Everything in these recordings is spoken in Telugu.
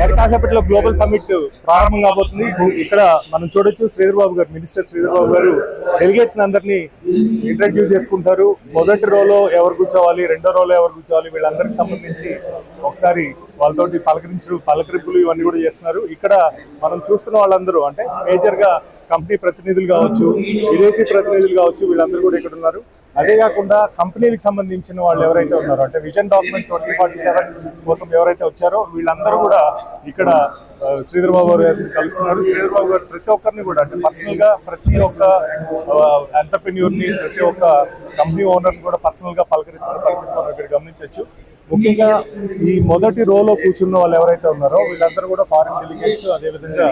మరి కాసేపట్లో గ్లోబల్ సమ్మిట్ ప్రారంభం కాబోతుంది. ఇక్కడ మనం చూడొచ్చు శ్రీధర్ బాబు గారు, మినిస్టర్ శ్రీధర్ బాబు గారు డెలిగేట్స్ అందరినీ ఇంట్రడ్యూస్ చేసుకుంటారు. మొదటి రోలో ఎవరు కూర్చోవాలి, రెండో రోలో ఎవరు కూర్చోవాలి, వీళ్ళందరికి సంబంధించి ఒకసారి వాళ్ళతోటి పలకరింపులు ఇవన్నీ కూడా చేస్తున్నారు. ఇక్కడ మనం చూస్తున్న వాళ్ళందరూ అంటే మేజర్ గా కంపెనీ ప్రతినిధులు కావచ్చు, విదేశీ ప్రతినిధులు కావచ్చు, వీళ్ళందరూ కూడా ఇక్కడ ఉన్నారు. అదే కాకుండా కంపెనీలకు సంబంధించిన వాళ్ళు ఎవరైతే ఉన్నారో అంటే విజన్ డాక్యుమెంట్ 2047 కోసం ఎవరైతే వచ్చారో వీళ్ళందరూ కూడా ఇక్కడ శ్రీధర్ బాబు గారు కలుస్తున్నారు. శ్రీధర్ బాబు గారు ప్రతి ఒక్కరిని కూడా అంటే పర్సనల్ గా ప్రతి ఒక్క ఎంటర్ప్రెన్యూర్ ని, ప్రతి ఒక్క కంపెనీ ఓనర్ ని కూడా పర్సనల్ గా పలకరిస్తున్న పరిస్థితి మనం ఇక్కడ గమనించవచ్చు. ముఖ్యంగా ఈ మొదటి రోలో కూర్చున్న వాళ్ళు ఎవరైతే ఉన్నారో వీళ్ళందరూ కూడా ఫారిన్ డెలిగేట్స్, అదేవిధంగా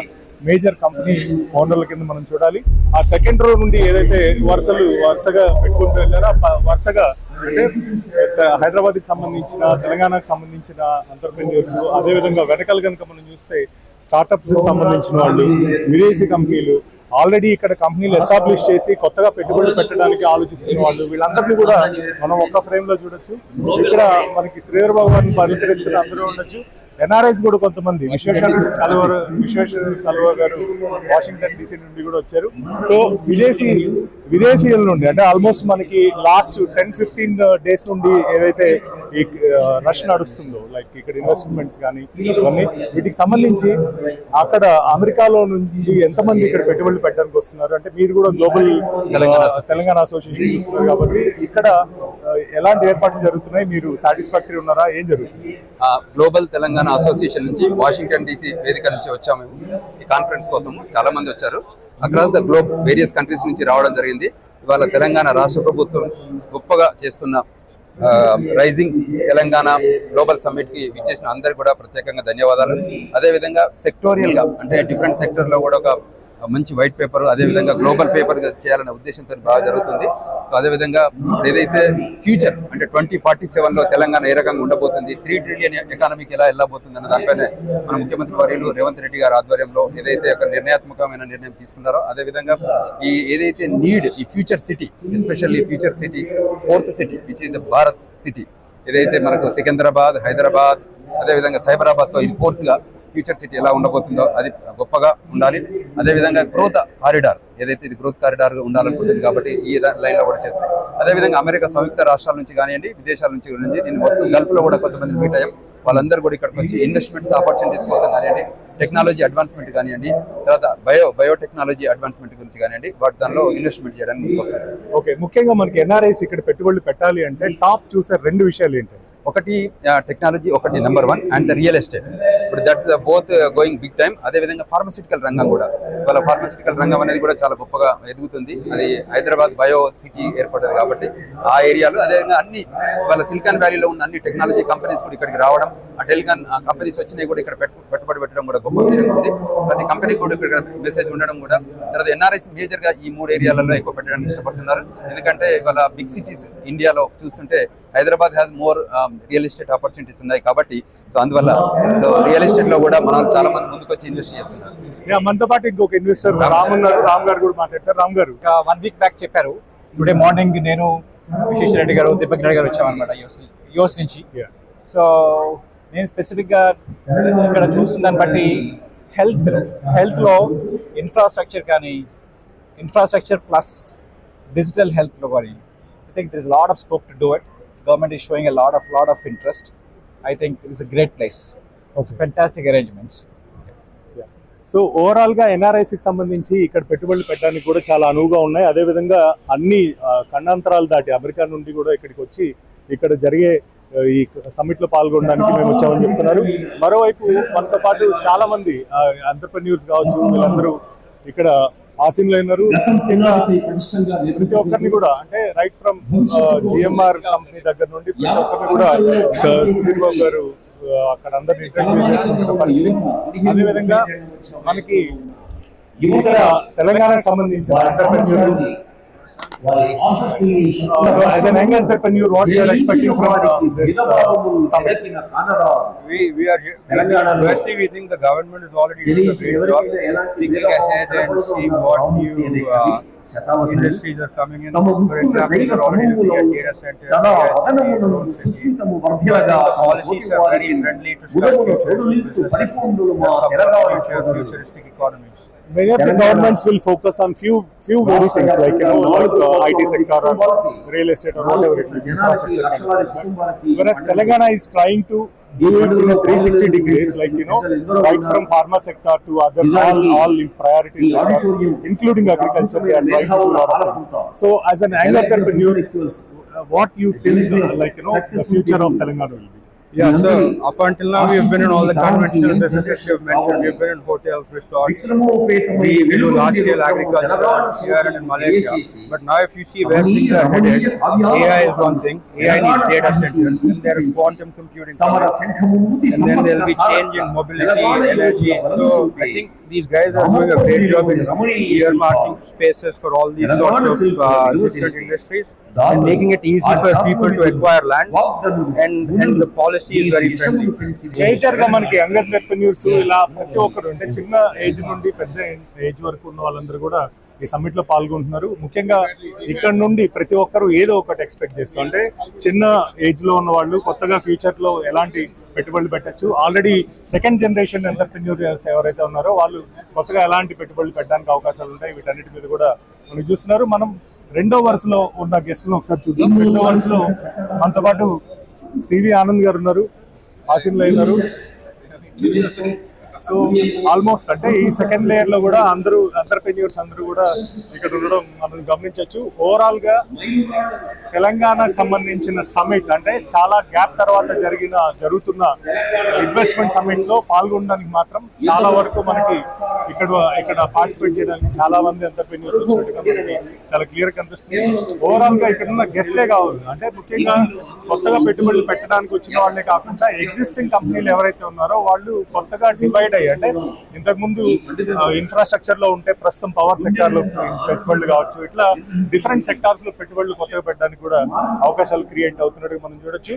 మేజర్ కంపెనీ ఓనర్ల కింద మనం చూడాలి. ఆ సెకండ్ రో నుండి ఏదైతే వరుసగా పెట్టుకుంటూ వెళ్ళారో వరుసగా అంటే హైదరాబాద్ కి సంబంధించిన, తెలంగాణకు సంబంధించిన ఎంటర్ప్రెన్యూర్స్, అదేవిధంగా వెనకాల కనుక మనం చూస్తే స్టార్టప్స్ కి సంబంధించిన వాళ్ళు, విదేశీ కంపెనీలు, ఆల్రెడీ ఇక్కడ కంపెనీలు ఎస్టాబ్లిష్ చేసి కొత్తగా పెట్టుబడులు పెట్టడానికి ఆలోచిస్తున్న వాళ్ళు, వీళ్ళందరినీ కూడా మనం ఒక్క ఫ్రేమ్ లో చూడొచ్చు. ఇక్కడ మనకి శ్రీధర్ బాబు గారిని పరిచరిస్తున్న అందరూ ఉండొచ్చు. ఎన్ఆర్ఐస్ కూడా కొంతమంది విశ్వేశ్వర కలువ గారు వాషింగ్టన్ DC నుండి కూడా వచ్చారు. సో విదేశీయుల నుండి అంటే ఆల్మోస్ట్ మనకి లాస్ట్ 10-15 డేస్ నుండి ఏదైతే ఈ రష్ నడుస్తుందో, లైక్ ఇక్కడ ఇన్వెస్ట్మెంట్స్ కానీ ఇవన్నీ, వీటికి సంబంధించి అక్కడ అమెరికాలో నుంచి ఎంతమంది ఇక్కడ పెట్టుబడులు పెట్టడానికి వస్తున్నారు అంటే మీరు కూడా గ్లోబల్ తెలంగాణ అసోసియేషన్ చూస్తున్నారు కాబట్టి ఇక్కడ ఎలాంటి ఏర్పాట్లు జరుగుతున్నాయి, మీరు సాటిస్ఫాక్టరీ ఉన్నారా, ఏం జరుగుతుంది? గ్లోబల్ తెలంగాణ అసోసియేషన్ నుంచి వాషింగ్టన్ DC వేదిక నుంచి వచ్చాము. ఈ కాన్ఫరెన్స్ కోసం చాలా మంది వచ్చారు. Across the globe various countries నుంచి రావడం జరిగింది. ఇవాళ తెలంగాణ రాష్ట్ర ప్రభుత్వం గొప్పగా చేస్తున్న రైజింగ్ తెలంగాణ గ్లోబల్ సమ్మిట్ కి విచ్చేసిన అందరికి కూడా ప్రత్యేకంగా ధన్యవాదాలు. అదేవిధంగా సెక్టోరియల్ గా అంటే డిఫరెంట్ సెక్టర్ లో కూడా ఒక మంచి వైట్ పేపర్, అదేవిధంగా గ్లోబల్ పేపర్ చేయాలనే ఉద్దేశంతో బాగా జరుగుతుంది. సో అదేవిధంగా ఏదైతే ఫ్యూచర్ అంటే 2047లో తెలంగాణ ఏ రకంగా ఉండబోతుంది, 3 ట్రిలియన్ ఎకానమీకి ఎలా వెళ్ళబోతుంది అన్న దానిపైన మన ముఖ్యమంత్రి వర్యులు రేవంత్ రెడ్డి గారి ఆధ్వర్యంలో ఏదైతే ఒక నిర్ణయాత్మకమైన నిర్ణయం తీసుకున్నారో, అదేవిధంగా ఈ ఏదైతే ఈ future city, especially future city 4th city which is the Bharat city, ఏదైతే మనకు సికింద్రాబాద్, హైదరాబాద్, అదేవిధంగా సైబరాబాద్తో ఇది 4th గా ఫ్యూచర్ సిటీ ఎలా ఉండబోతుందో అది గొప్పగా ఉండాలి. అదేవిధంగా గ్రోత్ కారిడార్ ఏదైతే ఇది గ్రోత్ కారిడార్ ఉండాలనుకుంటుంది కాబట్టి ఈ లైన్ లో కూడా చేస్తుంది. అదేవిధంగా అమెరికా సంయుక్త రాష్ట్రాల నుంచి కానివ్వండి, విదేశాల నుంచి నేను గల్ఫ్ లో కూడా కొంతమంది మీట్ అయ్యాం. వాళ్ళందరూ కూడా ఇక్కడికి వచ్చి ఇన్వెస్ట్మెంట్స్ ఆపర్చునిటీస్ కోసం కానివ్వండి, టెక్నాలజీ అడ్వాన్స్మెంట్ కానివ్వండి, తర్వాత బయోటెక్నాలజీ అడ్వాన్స్మెంట్ గురించి కానివ్వండి, దానిలో ఇన్వెస్ట్మెంట్ చేయడానికి వస్తుంది. ఓకే, ముఖ్యంగా మనకి ఎన్ఆర్ఐస్ ఇక్కడ పెట్టుబడులు పెట్టాలి అంటే టాప్ చూసే 2 విషయాలు ఏంటి? ఒకటి టెక్నాలజీ, ఒకటి number 1, and the real estate. ఇప్పుడు that's both going big time. అదేవిధంగా ఫార్మస్యూటికల్ రంగం కూడా, ఇవాళ ఫార్మస్యూటికల్ రంగం అనేది కూడా చాలా గొప్పగా ఎదుగుతుంది. అది హైదరాబాద్ బయో సిటీ ఏర్పడింది కాబట్టి ఆ ఏరియాలో, అదేవిధంగా అన్ని వాళ్ళ సిలికాన్ వ్యాలీలో ఉన్న అన్ని టెక్నాలజీ కంపెనీస్ కూడా ఇక్కడికి రావడం, ఆ టెలికాన్ కంపెనీస్ వచ్చినాయి కూడా ఇక్కడ పెట్టుబడి పెట్టడం కూడా గొప్ప విషయంగా ఉంది. ప్రతి కంపెనీకి కూడా ఇక్కడ మెసేజ్ ఉండడం కూడా. తర్వాత ఎన్ఆర్ఐస్ మేజర్ గా ఈ 3 ఏరియాలలో ఎక్కువ పెట్టడానికి ఇష్టపడుతున్నారు. ఎందుకంటే ఇవాళ బిగ్ సిటీస్ ఇండియాలో చూస్తుంటే Hyderabad has more real estate opportunities ఉన్నాయి కాబట్టి, సో అందువల్ల రియల్ ఎస్టేట్ లో కూడా మనం చాలా మంది ముందుకు వచ్చి ఇన్వెస్ట్ చేస్తున్నారు. మనతో పాటు ఇంకొక ఇన్వెస్టర్ రామ్ ఉన్నారు. రామ్ గారు కూడా మాట్లాడతారు. రామ్ గారు, 1 వీక్ బ్యాక్ చెప్పారు, టుడే మార్నింగ్ నేను విశ్వేశ్వర రెడ్డి గారు, దీపక్ రెడ్డి గారు వచ్చామన్నమాట యూఎస్ నుంచి. సో నేను స్పెసిఫిక్ గా ఇక్కడ చూసిన దాన్ని బట్టి హెల్త్ లో ఇన్ఫ్రాస్ట్రక్చర్ ప్లస్ డిజిటల్ హెల్త్ లో కానీ I think there is a lot of scope to do it. Government is showing a lot of interest. I think it's a great place. It's fantastic arrangements. So overall గా ఎన్ఆర్ఐస్ కి సంబంధించి ఇక్కడ పెట్టుబడులు పెట్టడానికి కూడా చాలా అనువుగా ఉన్నాయి. అదేవిధంగా అన్ని ఖండాంతరాలు దాటి అమెరికా నుండి కూడా ఇక్కడికి వచ్చి ఇక్కడ జరిగే ఈ సమ్మిట్ లో పాల్గొనడానికి మేము వచ్చామని చెప్తున్నారు. మరోవైపు మనతో పాటు చాలా మంది ఎంటర్ప్రెన్యూర్స్ కావచ్చు, వీళ్ళందరూ ఇక్కడ ఆసీన్లో ఉన్నారు. ప్రతి ఒక్కరిని కూడా అంటే రైట్ ఫ్రమ్ GMR కంపెనీ దగ్గర నుండి ప్రతి ఒక్కరిని కూడా సుధీర్ బాబు గారు అక్కడ అందరినీ ఇంటర్వ్యూ చేసుకుంటున్న పరిస్థితి. అదేవిధంగా మనకి ఇక్కడ తెలంగాణకు సంబంధించిన entrepreneur, as an young entrepreneur, what you are expecting from this summit? We are firstly we think the government is already doing a great job thinking ahead and seeing what new industries are coming in. For example, they're already looking at data centers, the policies are very friendly to start futuristic businesses. Futuristic economies. Many of the governments will focus on few very things like like IT sector or real estate or whatever it may be, infrastructure. Whereas Telangana is trying to do it in a 360 degrees, like right from pharma sector to other all priority sectors, including agriculture. They are trying to do a lot of things. So, as an young entrepreneur, what you think the future of Telangana will be? Yeah, so up until now we have been in all the conventional businesses you have mentioned. We have been in hotels, resorts. We do large scale agriculture here and in Malaysia. But now if you see where things are headed, AI is one thing. AI needs data centers. Then there is quantum computing. And then there will be change in mobility, energy. So I think these guys are doing a great job in earmarking spaces for all these sorts of different industries and making it easy for people to acquire land. And the policy is very friendly. Major గా మనకి యంగ్ ఎంటర్‌ప్రెన్యూర్స్ ఇలా ప్రతి ఒక్కరు అంటే చిన్న ఏజ్ నుండి పెద్ద ఏజ్ వరకు ఉన్న వాళ్ళందరూ కూడా ఈ సమ్మిట్ లో పాల్గొంటున్నారు. ముఖ్యంగా ఇక్కడ నుండి ప్రతి ఒక్కరు ఏదో ఒకటి ఎక్స్పెక్ట్ చేస్తారు. అంటే చిన్న ఏజ్ లో ఉన్న వాళ్ళు కొత్తగా ఫ్యూచర్ లో ఎలాంటి పెట్టుబడులు పెట్టచ్చు, ఆల్రెడీ సెకండ్ జనరేషన్ ఎంటర్‌ప్రెన్యూర్స్ ఎవరైతే ఉన్నారో వాళ్ళు కొత్తగా ఎలాంటి పెట్టుబడులు పెట్టడానికి అవకాశాలు ఉంటాయి, వీటన్నిటి మీద కూడా మనం చూస్తున్నారు. మనం రెండో వరుసలో ఉన్న గెస్ట్లను ఒకసారి చూద్దాం. రెండో వరుసలో మనతో పాటు సివి ఆనంద్ గారు ఉన్నారు, ఆసిమ్ లై గారు. సో ఆల్మోస్ట్ అంటే ఈ సెకండ్ లేయర్ లో కూడా అందరూ ఎంటర్‌ప్రెన్యూర్స్ అందరూ కూడా ఇక్కడ ఉండడం మనం గమనించవచ్చు. ఓవరాల్ గా తెలంగాణకు సంబంధించిన సమ్మిట్ అంటే చాలా గ్యాప్ తర్వాత జరుగుతున్న ఇన్వెస్ట్మెంట్ సమ్మిట్ లో పాల్గొనడానికి మాత్రం చాలా వరకు మనకి ఇక్కడ పార్టిసిపేట్ చేయడానికి చాలా మంది ఎంటర్‌ప్రెన్యూర్స్ వచ్చినట్టుగా మనకి చాలా క్లియర్ కనిపిస్తుంది. ఓవరాల్ గా ఇక్కడ ఉన్న గెస్ట్లే కావాలి అంటే ముఖ్యంగా కొత్తగా పెట్టుబడులు పెట్టడానికి వచ్చిన వాళ్ళే కాకుండా ఎగ్జిస్టింగ్ కంపెనీలు ఎవరైతే ఉన్నారో వాళ్ళు కొత్తగా డివైడ్ అయ్యి అంటే ఇంతకుముందు ఇన్ఫ్రాస్ట్రక్చర్ లో ఉంటే ప్రస్తుతం పవర్ సెక్టార్ లో పెట్టుబడులు కావచ్చు, ఇట్లా డిఫరెంట్ సెక్టార్స్ లో పెట్టుబడులు కొత్తగా పెట్టడానికి కూడా అవకాశాలు క్రియేట్ అవుతున్నట్టుగా మనం చూడొచ్చు.